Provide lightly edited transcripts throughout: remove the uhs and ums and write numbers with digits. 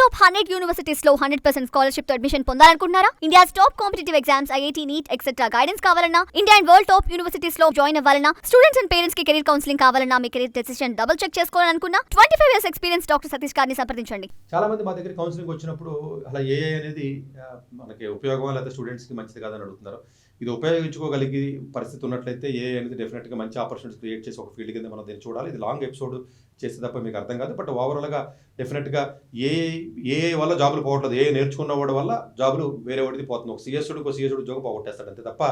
Top 100 universities లో 100% scholarship తో admission పొందాలనుకుంటున్నారా? India's top competitive exams, IIT, NEET, etc. guidance కావాలన్నా, India and world top universities లో join అవ్వాలన్నా, students and parents కి career counselling కావాలన్నా, మీ కెరీర్ డెసిషన్ డబుల్ చెక్ చేసుకోవాలనుకున్నా 25 years ఎక్స్పీరియన్స్ డాక్టర్ సతీష్ గారిని సంప్రదించండి. చాలా మంది మా దగ్గర కౌన్సిలింగ్ వచ్చినప్పుడు అలా ఏఐ అనేది మనకి ఉపయోగమా లేదా స్టూడెంట్స్ కి మంచిది కాదని అడుగుతున్నారు. ఇది ఉపయోగించుకోగలిగే పరిస్థితి ఉన్నట్లయితే ఏఐ అనేది డెఫినెట్గా మంచి ఆపర్చునిటీస్ క్రియేట్ చేసి ఒక ఫీల్డ్ కింద మనం దీన్ని చూడాలి. ఇది లాంగ్ ఎపిసోడ్ చేస్తే తప్ప మీకు అర్థం కాదు. బట్ ఓవరాల్గా డెఫినెట్గా ఏఐ వల్ల జాబులు పోవట్లేదు. ఏఐ నేర్చుకున్న వాడి వల్ల జాబులు వేరే వాడిది పోతుంది. ఒక సిఎస్సుడికి ఉద్యోగం పోగొట్టేస్తాడు అంతే తప్ప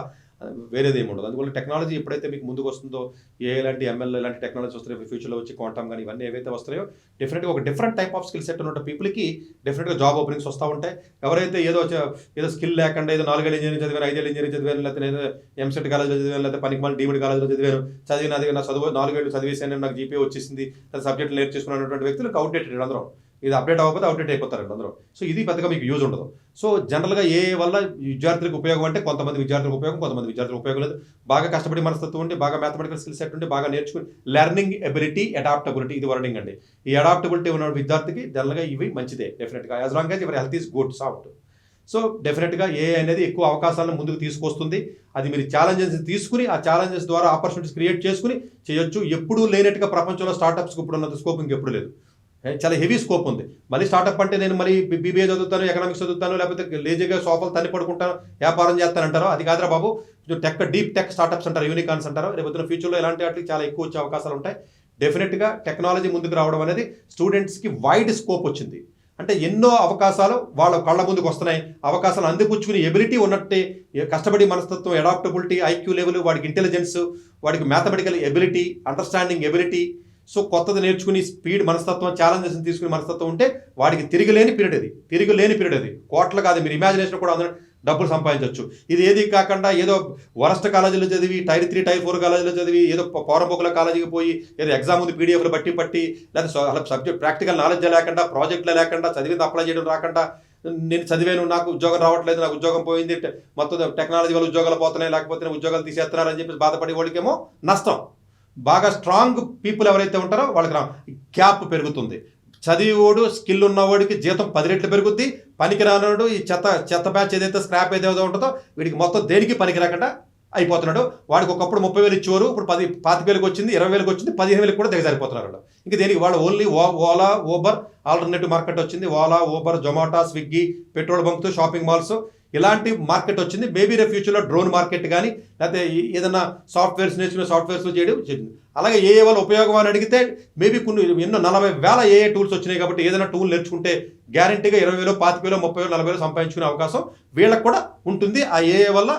వేరేది ఏమి ఉండదు. అందువల్ల టెక్నాలజీ ఎప్పుడైతే మీకు ముందుకు వస్తుందో, ఏఐ లాంటి ఎంఎల్ ఇలాంటి టెక్నాలజీ వస్తున్నాయో, ఫ్యూచర్లో వచ్చి క్వాంటమ్ కానీ ఇవన్నీ ఏవైతే వస్తాయో డెఫినెట్గా ఒక different type of skill set ఉన్న పీపుల్కి డెఫినెట్గా జాబ్ ఓపెనింగ్స్ వస్తూ ఉంటాయి. ఎవరైతే ఏదో స్కిల్ లేకుండా ఏదో 4 ఏళ్ళు ఇంజనీరింగ్ చదివాను, 5 ఏళ్ళు ఇంజనీరింగ్ చదివాను, లేకపోతే నేను ఎంసెట్ కాలేజ్లో చదివాను, లేకపోతే పనికిమాలిన డీమ్డ్ కాలేజ్లో చదివాను, నా చదువు 4 ఏళ్ళు చదివేసాను, నాకు జీపీఏ వచ్చేసింది, సబ్జెక్టులు నేర్చేసుకున్నటువంటి వ్యక్తులకు అవుట్డేటెడ్ అందరూ. ఇది అప్డేట్ అవ్వకపోతే అవుట్డేట్ అయిపోతారు అందరూ. సో ఇది పెద్దగా మీకు యూజ్ ఉండదు. సో జనరల్గా ఏ వల్ల విద్యార్థులకు ఉపయోగం అంటే కొంతమంది విద్యార్థులకు ఉపయోగం, కొంతమంది విద్యార్థులకు ఉపయోగం లేదు. బాగా కష్టపడి మనస్తత్వం ఉండి, బాగా మ్యాథమెటికల్ స్కిల్ సెట్ ఉండి, బాగా నేర్చుకుని లెర్నింగ్ ఎబిలిటీ, అడాప్టబిలిటీ, ఇది వర్డింగ్ అండి. ఈ అడాప్టబిలిటీ ఉన్న విద్యార్థికి జనరల్గా ఇవి మంచిదే డెఫినెట్గా, as long as your health is good soft. So డెఫినెట్గా ఏ అనేది ఎక్కువ అవకాశాలను ముందుకు తీసుకొస్తుంది. అది మీరు ఛాలెంజెస్ తీసుకుని ఆ ఛాలెంజెస్ ద్వారా ఆపర్చునిటీస్ క్రియేట్ చేసుకుని చేయొచ్చు. ఎప్పుడూ లేనట్టుగా ప్రపంచంలో స్టార్టప్స్కి ఇప్పుడు ఉన్నంత స్కోప్ ఇంకెప్పుడు లేదు. చాలా హెవీ స్కోప్ ఉంది. మళ్ళీ స్టార్టప్ అంటే నేను మళ్ళీ బీబీఏ చదువుతాను, ఎకనామిక్స్ చదువుతాను, లేకపోతే లేజీగా సోఫాలు తన్ని పడుకుంటాను, వ్యాపారం చేస్తానంటారో అది కాదురా బాబు. డీప్ టెక్ స్టార్టప్స్ అంటారు, యూనికార్న్స్ అంటారు. రేపు ఫ్యూచర్లో ఇలాంటి వాటికి చాలా ఎక్కువ వచ్చే అవకాశాలు ఉంటాయి. డెఫినెట్గా టెక్నాలజీ ముందుకు రావడం అనేది స్టూడెంట్స్కి వైడ్ స్కోప్ వచ్చింది. అంటే ఎన్నో అవకాశాలు వాళ్ళ కళ్ళ ముందుకు వస్తున్నాయి. అవకాశాలు అందిపుచ్చుకుని ఎబిలిటీ ఉన్నట్టే కష్టపడి మనస్తత్వం, అడాప్టబిలిటీ, ఐక్యూ లెవెల్, వాడికి ఇంటెలిజెన్స్, వాడికి mathematical ability, understanding ability, so కొత్తది నేర్చుకుని స్పీడ్ మనస్తత్వం, ఛాలెంజెస్ తీసుకుని మనస్తత్వం ఉంటే వాడికి తిరిగిలేని పీరియడ్ అది. కోట్ల కాదు, మీరు ఇమాజినేషన్ కూడా అందరూ డబ్బులు సంపాదించవచ్చు. ఇది ఏది కాకుండా ఏదో వరస్ట్ కాలేజీలో చదివి, టైర్ 3, టైర్ 4 కాలేజీలో చదివి, ఏదో పౌరపోకుల కాలేజీకి పోయి ఏదో ఎగ్జామ్ ఉంది పీడిఎఫ్లు బట్టి లేదా సబ్జెక్ట్ ప్రాక్టికల్ నాలెడ్జ్ లేకుండా, ప్రాజెక్టులు లేకుండా, చదివింది అప్లై చేయడం రాకుండా, నేను చదివాను నాకు ఉద్యోగం రావట్లేదు, నాకు ఉద్యోగం పోయింది, మొత్తం టెక్నాలజీ వల్ల ఉద్యోగాలు పోతున్నాయి, లేకపోతే ఉద్యోగాలు తీసేస్తున్నారని చెప్పి బాధపడే వాళ్ళకేమో నష్టం. బాగా స్ట్రాంగ్ పీపుల్ ఎవరైతే ఉంటారో వాళ్ళకి గ్యాప్ పెరుగుతుంది. చదివేవాడు, స్కిల్ ఉన్నవాడికి జీతం 10 రెట్లు పెరుగుద్ది. పనికి రానోడు ఈ చెత్త బ్యాచ్ ఏదైతే స్క్రాప్ ఏదైతే ఉంటుందో వీడికి మొత్తం దేనికి పనికి రాకుండా అయిపోతున్నాడు. వాడికి ఒకప్పుడు 30,000 ఇచ్చేవారు, ఇప్పుడు 25,000 వచ్చింది, 20,000 వచ్చింది, 15,000 కూడా దిగజారిపోతున్నారు వాళ్ళు. ఇంకా దేనికి వాళ్ళు only Ola, Uber, alternative market వచ్చింది. Ola, Uber, Zomato, Swiggy, petrol bunks, shopping malls, ఇలాంటి మార్కెట్ వచ్చింది. మేబీ రేపు ఫ్యూచర్లో డ్రోన్ మార్కెట్ కానీ, లేకపోతే ఏదైనా సాఫ్ట్వేర్స్ నేర్చుకునే సాఫ్ట్వేర్స్ చేయడం. అలాగే ఏ వల్ల ఉపయోగం అని అడిగితే మేబీ ఎన్నో 40,000 ఏఏ టూల్స్ వచ్చినాయి కాబట్టి ఏదైనా టూల్ నేర్చుకుంటే గ్యారంటీగా 20,000, 25,000, 30,000, 40,000 సంపాదించుకునే అవకాశం వీళ్ళకి కూడా ఉంటుంది. ఆ ఏఏ వల్ల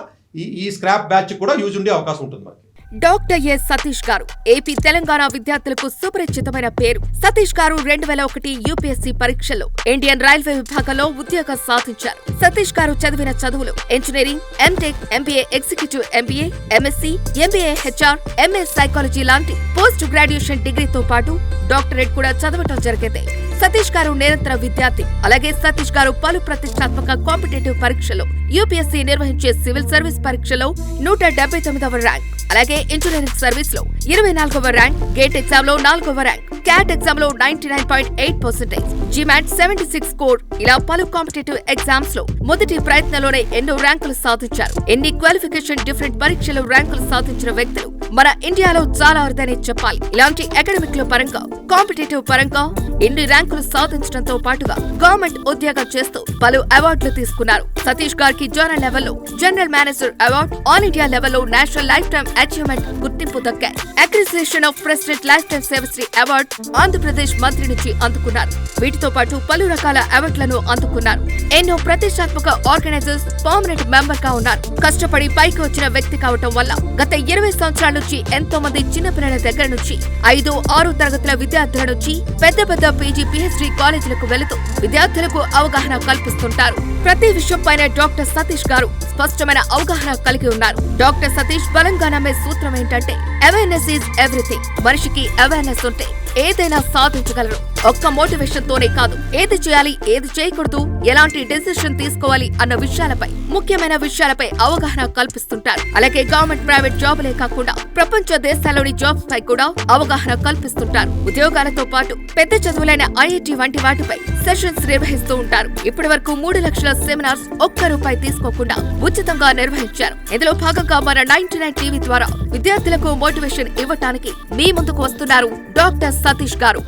ఈ స్క్రాప్ బ్యాచ్ కూడా యూజ్ ఉండే అవకాశం ఉంటుంది మనకి. డాక్టర్ ఎస్ సతీష్ గారు ఏపీ తెలంగాణ విద్యార్థులకు సుపరిచితమైన పేరు. సతీష్ గారు 2001 యూపీఎస్సీ పరీక్షల్లో ఇండియన్ రైల్వే విభాగంలో ఉద్యోగం సాధించారు. సతీష్ గారు చదివిన చదువులు engineering, M Tech, MBA, executive MBA, M Sc, MBA HR, MA psychology లాంటి పోస్ట్ గ్రాడ్యుయేషన్ డిగ్రీతో పాటు డాక్టరేట్ కూడా చదవటం జరిగింది. సతీష్ గారు నిరంతర విద్యార్థి. అలాగే సతీష్ గారు పలు ప్రతిష్టాత్మక కాంపిటేటివ్ పరీక్షలో, యూపీఎస్సీ నిర్వహించే సివిల్ సర్వీస్ పరీక్షలో 179వ ర్యాంక్, అలాగే ఇంజనీరింగ్ సర్వీస్ లో 24వ ర్యాంక్, గేట్ ఎగ్జామ్ లో 4వ ర్యాంక్, క్యాట్ ఎగ్జామ్ లో 99.8%, జిమాట్ 76 స్కోర్, ఇలా పలు కాంపిటేటివ్ ఎగ్జామ్స్ లో మొదటి ప్రయత్నంలోనే ఎన్నో ర్యాంకులు సాధించారు. ఎన్ని క్వాలిఫికేషన్ డిఫరెంట్ పరీక్షలు ర్యాంకులు సాధించిన వ్యక్తులు మన ఇండియాలో చాలా అరుదనే చెప్పాలి. ఇలాంటి అకాడమిక్ లో పరంగా, కాంపిటేటివ్ పరంగా ఎన్ని ర్యాంకులు సాధించడంతో పాటుగా గవర్నమెంట్ ఉద్యోగం చేస్తూ పలు అవార్డులు తీసుకున్నారు. సతీష్ గారికి జోనల్ లెవెల్లో general manager award, all India లెవెల్లో నేషనల్ లైఫ్ టైమ్ అచీవ్మెంట్ గుర్తింపు దక్కాయి. Appreciation of president lifetime Sevashri award Andhra Pradesh మంత్రి నుంచి అందుకున్నారు. వీటితో పాటు పలు రకాల అవార్డులను అందుకున్నారు. ఎన్నో ప్రతిష్టాత్మక ఆర్గనైజర్స్ పర్మనెంట్ మెంబర్ గా ఉన్నారు. కష్టపడి పైకి వచ్చిన వ్యక్తి కావటం వల్ల గత 20 సంవత్సరాల నుంచి ఎంతో మంది చిన్నపిల్లల దగ్గర నుంచి 5, 6 తరగతుల విద్యార్థుల నుంచి పెద్ద పీజీ, పీహెచ్డీ కాలేజీలకు వెళుతూ విద్యార్థులకు అవగాహన కల్పిస్తుంటారు. ప్రతి విషయంపైన డాక్టర్ సతీష్ గారు స్పష్టమైన అవగాహన కలిగి ఉన్నారు. డాక్టర్ సతీష్ బలంగా నమ్మే సూత్రం ఏంటంటే అవేర్నెస్ ఈజ్ ఎవ్రీథింగ్. మనిషికి అవేర్నెస్ ఉంటే ఏదైనా సాధించగలరు. ఒక్క మోటివేషన్ తోనే కాదు, ఏది చేయాలి, ఏది చేయకూడదు, ఎలాంటి డెసిషన్ తీసుకోవాలి అన్న విషయాలపై, ముఖ్యమైన విషయాలపై అవగాహన కల్పిస్తుంటారు. అలాగే గవర్నమెంట్, ప్రైవేట్ జాబులే కాకుండా ప్రపంచ దేశాల్లోని జాబ్స్ పై కూడా అవగాహన కల్పిస్తుంటారు. ఉద్యోగాలతో పాటు పెద్ద చదువులైన ఐఐటి వంటి వాటిపై సెషన్స్ నిర్వహిస్తూ ఉంటారు. ఇప్పటి వరకు 3 లక్షల సెమినార్స్ ₹1 తీసుకోకుండా ఉచితంగా నిర్వహించారు. ఇందులో భాగంగా మన 99 టీవీ ద్వారా విద్యార్థులకు మోటివేషన్ ఇవ్వటానికి మీ ముందుకు వస్తున్నారు డాక్టర్ సతీష్ గారు.